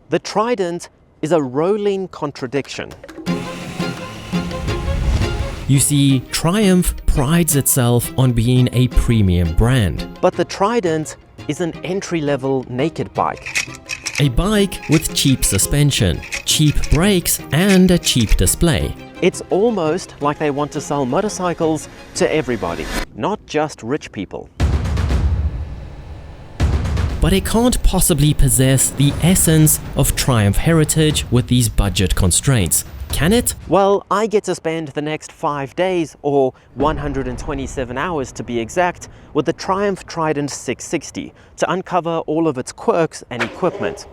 The Trident is a rolling contradiction. You see, Triumph prides itself on being a premium brand. But the Trident is an entry-level naked bike. A bike with cheap suspension, cheap brakes, and a cheap display. It's almost like they want to sell motorcycles to everybody, not just rich people. But it can't possibly possess the essence of Triumph heritage with these budget constraints, can it? Well, I get to spend the next 5 days, or 127 hours to be exact, with the Triumph Trident 660 to uncover all of its quirks and equipment.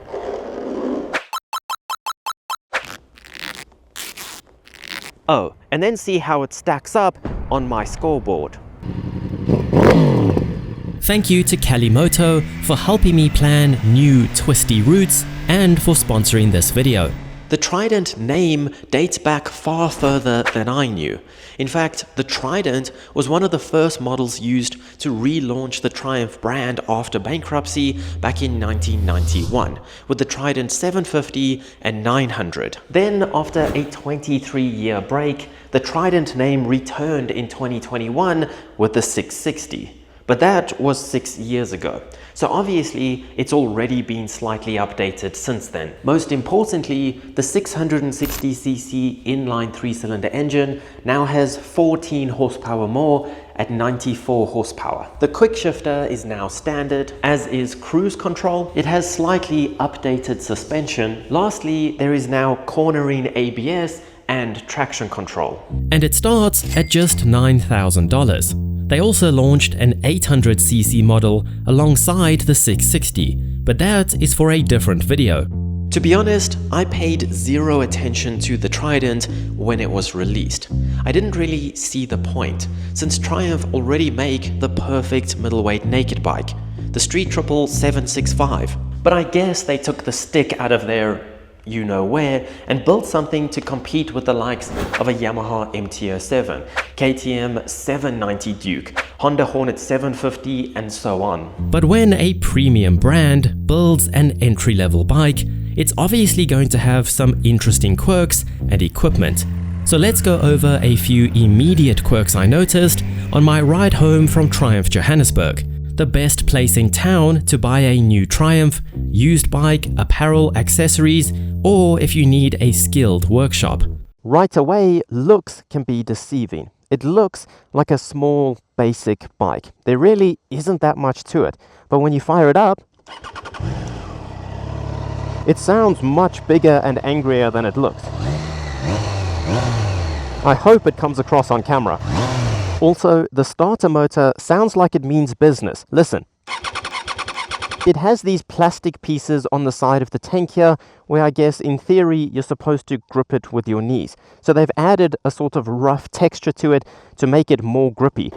Oh, and then see how it stacks up on my scoreboard. Thank you to Kalimoto for helping me plan new twisty routes and for sponsoring this video. The Trident name dates back far further than I knew. In fact, the Trident was one of the first models used to relaunch the Triumph brand after bankruptcy back in 1991, with the Trident 750 and 900. Then, after a 23-year break, the Trident name returned in 2021 with the 660. But that was 6 years ago. So obviously, it's already been slightly updated since then. Most importantly, the 660cc inline 3-cylinder engine now has 14 horsepower more at 94 horsepower. The quick shifter is now standard, as is cruise control. It has slightly updated suspension. Lastly, there is now cornering ABS and traction control. And it starts at just $9,000. They also launched an 800cc model alongside the 660, but that is for a different video. To be honest, I paid zero attention to the Trident when it was released. I didn't really see the point, since Triumph already make the perfect middleweight naked bike, the Street Triple 765. But I guess they took the stick out of their you-know-where and built something to compete with the likes of a Yamaha MT-07, KTM 790 Duke, Honda Hornet 750, and so on. But when a premium brand builds an entry-level bike, it's obviously going to have some interesting quirks and equipment. So let's go over a few immediate quirks I noticed on my ride home from Triumph Johannesburg, the best place in town to buy a new Triumph, used bike, apparel, accessories, or if you need a skilled workshop. Right away, looks can be deceiving. It looks like a small, basic bike. There really isn't that much to it, but when you fire it up, it sounds much bigger and angrier than it looks. I hope it comes across on camera. Also, the starter motor sounds like it means business. Listen. It has these plastic pieces on the side of the tank here, where I guess in theory you're supposed to grip it with your knees. So they've added a sort of rough texture to it to make it more grippy.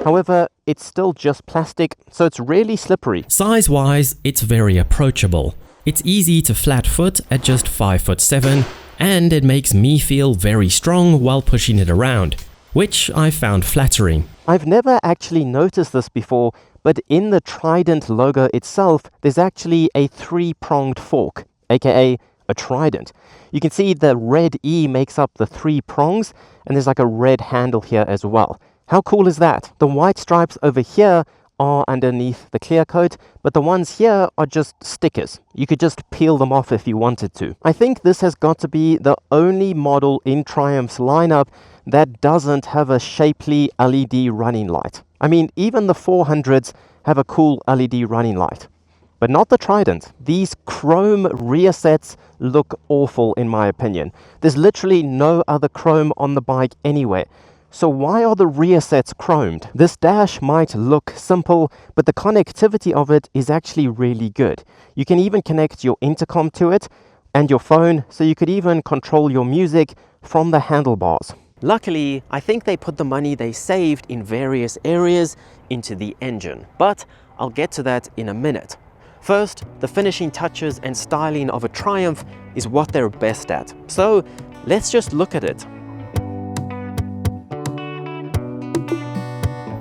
However, it's still just plastic, so it's really slippery. Size-wise, it's very approachable. It's easy to flat foot at just 5'7", and it makes me feel very strong while pushing it around, which I found flattering. I've never actually noticed this before, but in the Trident logo itself, there's actually a 3-pronged fork, aka a trident. You can see the red E makes up the 3 prongs, and there's like a red handle here as well. How cool is that? The white stripes over here are underneath the clear coat, but the ones here are just stickers. You could just peel them off if you wanted to. I think this has got to be the only model in Triumph's lineup that doesn't have a shapely LED running light. I mean, even the 400s have a cool LED running light, but not the Trident. These chrome rear sets look awful in my opinion. There's literally no other chrome on the bike anywhere. So why are the rear sets chromed? This dash might look simple, but the connectivity of it is actually really good. You can even connect your intercom to it and your phone, so you could even control your music from the handlebars. Luckily, I think they put the money they saved in various areas into the engine, but I'll get to that in a minute. First, the finishing touches and styling of a Triumph is what they're best at. So let's just look at it.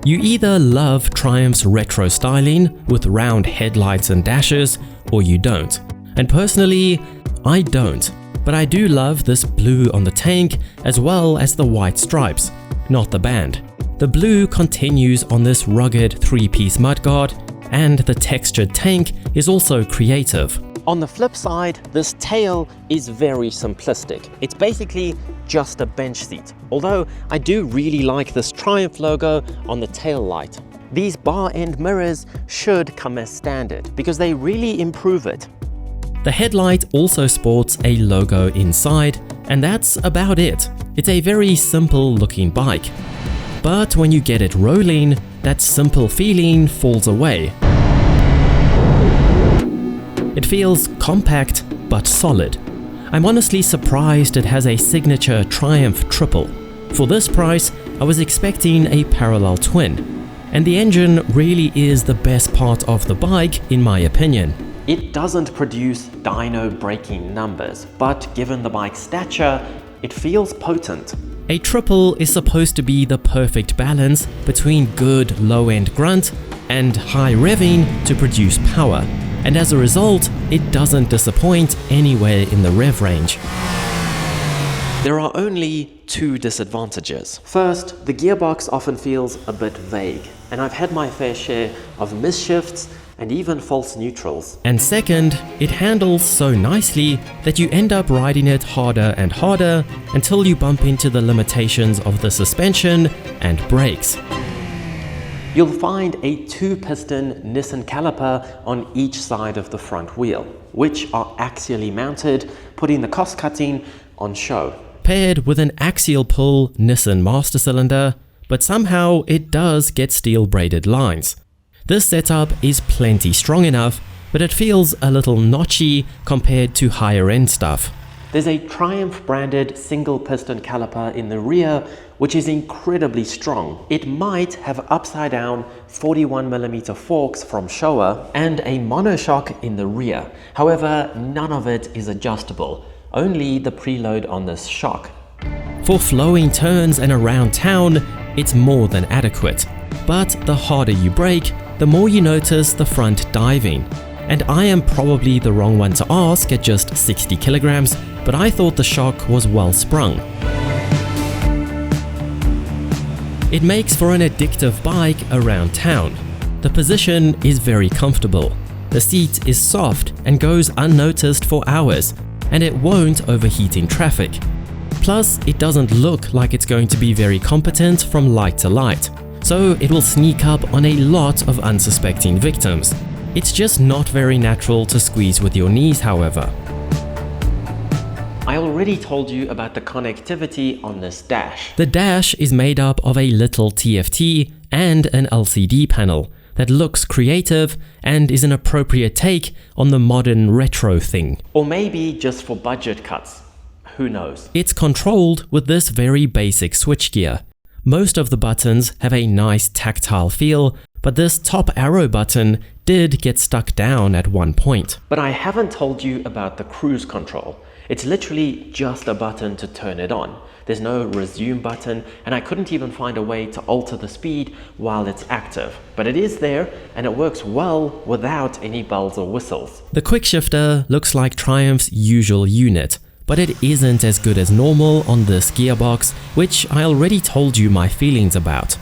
You either love Triumph's retro styling with round headlights and dashes, or you don't. And personally, I don't. But I do love this blue on the tank as well as the white stripes, not the band. The blue continues on this rugged three-piece mudguard, and the textured tank is also creative. On the flip side, this tail is very simplistic. It's basically just a bench seat, although I do really like this Triumph logo on the tail light. These bar end mirrors should come as standard because they really improve it. The headlight also sports a logo inside, and that's about it. It's a very simple looking bike. But when you get it rolling, that simple feeling falls away. It feels compact but solid. I'm honestly surprised it has a signature Triumph triple. For this price, I was expecting a parallel twin. And the engine really is the best part of the bike in my opinion. It doesn't produce dyno braking numbers, but given the bike's stature, it feels potent. A triple is supposed to be the perfect balance between good low-end grunt and high revving to produce power. And as a result, it doesn't disappoint anywhere in the rev range. There are only two disadvantages. First, the gearbox often feels a bit vague, and I've had my fair share of misshifts and even false neutrals. And second, it handles so nicely that you end up riding it harder and harder until you bump into the limitations of the suspension and brakes. You'll find a two-piston Nissan caliper on each side of the front wheel, which are axially mounted, putting the cost-cutting on show. Paired with an axial pull Nissan master cylinder, but somehow it does get steel braided lines. This setup is plenty strong enough, but it feels a little notchy compared to higher end stuff. There's a Triumph branded single piston caliper in the rear, which is incredibly strong. It might have upside down 41mm forks from Showa and a monoshock in the rear. However, none of it is adjustable, only the preload on this shock. For flowing turns and around town, it's more than adequate. But the harder you brake, the more you notice the front diving. And I am probably the wrong one to ask at just 60 kilograms, but I thought the shock was well sprung. It makes for an addictive bike around town. The position is very comfortable. The seat is soft and goes unnoticed for hours, and it won't overheat in traffic. Plus, it doesn't look like it's going to be very competent from light to light, so it will sneak up on a lot of unsuspecting victims. It's just not very natural to squeeze with your knees, however. I already told you about the connectivity on this dash. The dash is made up of a little TFT and an LCD panel that looks creative and is an appropriate take on the modern retro thing. Or maybe just for budget cuts. Who knows? It's controlled with this very basic switchgear. Most of the buttons have a nice tactile feel, but this top arrow button did get stuck down at one point. But I haven't told you about the cruise control. It's literally just a button to turn it on. There's no resume button, and I couldn't even find a way to alter the speed while it's active. But it is there, and it works well without any bells or whistles. The quick shifter looks like Triumph's usual unit, but it isn't as good as normal on this gearbox, which I already told you my feelings about.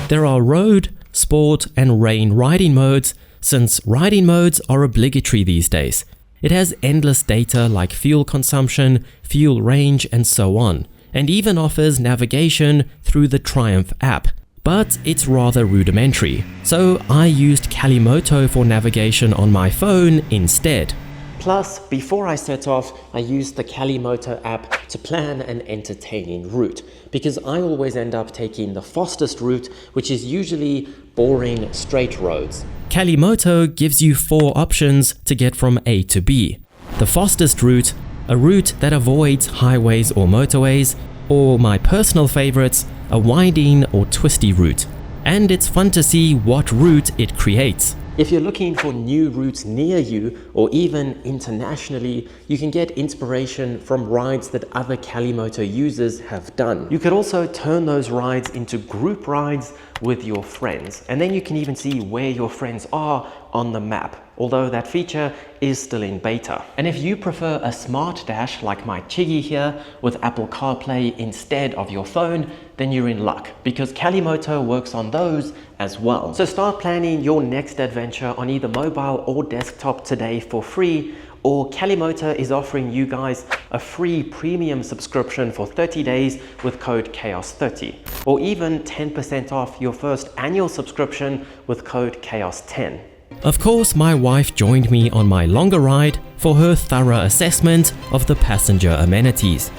There are road, sport, and rain riding modes, since riding modes are obligatory these days. It has endless data like fuel consumption, fuel range, and so on, and even offers navigation through the Triumph app. But it's rather rudimentary, so I used Kalimoto for navigation on my phone instead. Plus, before I set off, I used the Kalimoto app to plan an entertaining route, because I always end up taking the fastest route, which is usually boring straight roads. Kalimoto gives you 4 options to get from A to B. The fastest route, a route that avoids highways or motorways, or my personal favorites, a winding or twisty route. And it's fun to see what route it creates. If you're looking for new routes near you, or even internationally, you can get inspiration from rides that other Kalimoto users have done. You could also turn those rides into group rides with your friends. And then you can even see where your friends are on the map, although that feature is still in beta. And if you prefer a smart dash like my Chiggy here with Apple CarPlay instead of your phone, then you're in luck, because Calimoto works on those as well. So start planning your next adventure on either mobile or desktop today for free, or Calimoto is offering you guys a free premium subscription for 30 days with code CHAOS30, or even 10% off your first annual subscription with code CHAOS10. Of course, my wife joined me on my longer ride for her thorough assessment of the passenger amenities.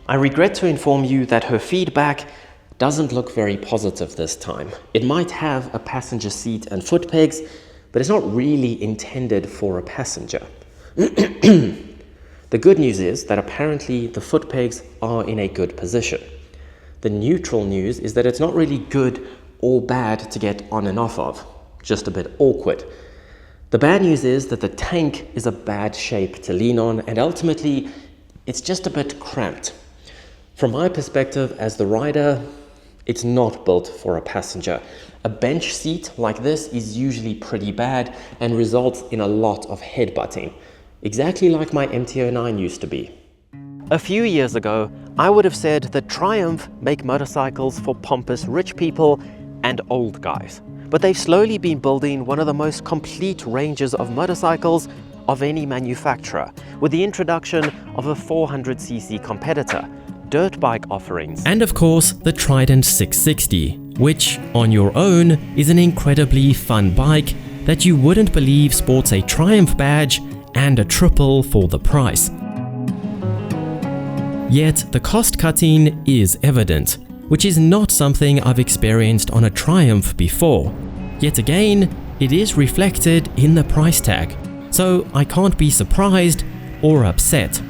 I regret to inform you that her feedback doesn't look very positive this time. It might have a passenger seat and foot pegs, but it's not really intended for a passenger. The good news is that apparently the foot pegs are in a good position. The neutral news is that it's not really good or bad to get on and off of, just a bit awkward. The bad news is that the tank is a bad shape to lean on, and ultimately it's just a bit cramped. From my perspective as the rider, it's not built for a passenger. A bench seat like this is usually pretty bad and results in a lot of headbutting, exactly like my MT-09 used to be. A few years ago, I would have said that Triumph make motorcycles for pompous rich people and old guys. But they've slowly been building one of the most complete ranges of motorcycles of any manufacturer, with the introduction of a 400cc competitor, dirt bike offerings, and of course the Trident 660, which on your own is an incredibly fun bike that you wouldn't believe sports a Triumph badge and a triple for the price. Yet the cost cutting is evident, which is not something I've experienced on a Triumph before. Yet again, it is reflected in the price tag, so I can't be surprised or upset.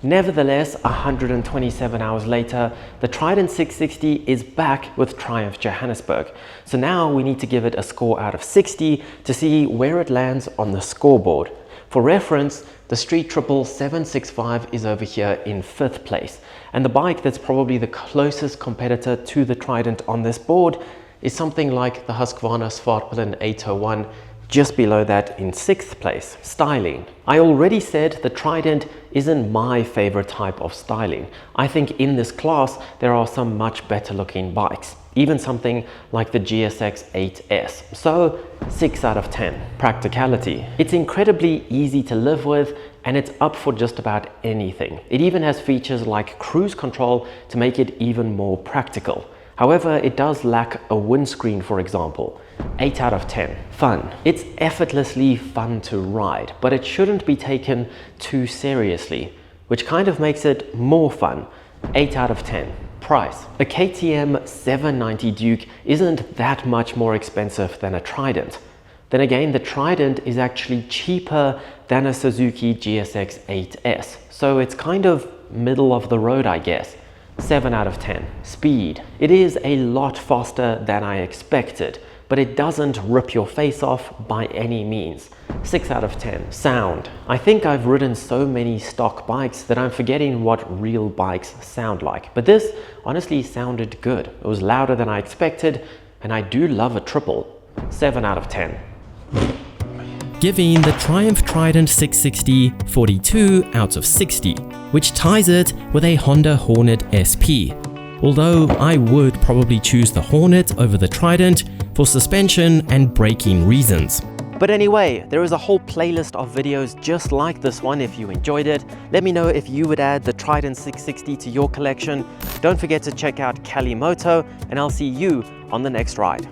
Nevertheless, 127 hours later, the Trident 660 is back with Triumph Johannesburg. So now we need to give it a score out of 60 to see where it lands on the scoreboard. For reference, the Street Triple 765 is over here in 5th place, and the bike that's probably the closest competitor to the Trident on this board is something like the Husqvarna Svartbilen 801, just below that in 6th place. Styling. I already said the Trident isn't my favorite type of styling. I think in this class there are some much better looking bikes, even something like the GSX 8S. So 6 out of 10. Practicality. It's incredibly easy to live with, and it's up for just about anything. It even has features like cruise control to make it even more practical. However, it does lack a windscreen, for example. 8 out of 10. Fun. It's effortlessly fun to ride, but it shouldn't be taken too seriously, which kind of makes it more fun. 8 out of 10. Price. A KTM 790 Duke isn't that much more expensive than a Trident. Then again, the Trident is actually cheaper than a Suzuki GSX 8S, so it's kind of middle of the road, I guess. 7 out of 10. Speed. It is a lot faster than I expected, but it doesn't rip your face off by any means. 6 out of 10. Sound. I think I've ridden so many stock bikes that I'm forgetting what real bikes sound like, but this honestly sounded good. It was louder than I expected, and I do love a triple. 7 out of 10. Giving the Triumph Trident 660 42 out of 60, which ties it with a Honda Hornet SP. Although I would probably choose the Hornet over the Trident for suspension and braking reasons. But anyway, there is a whole playlist of videos just like this one if you enjoyed it. Let me know if you would add the Trident 660 to your collection. Don't forget to check out Calimoto, and I'll see you on the next ride.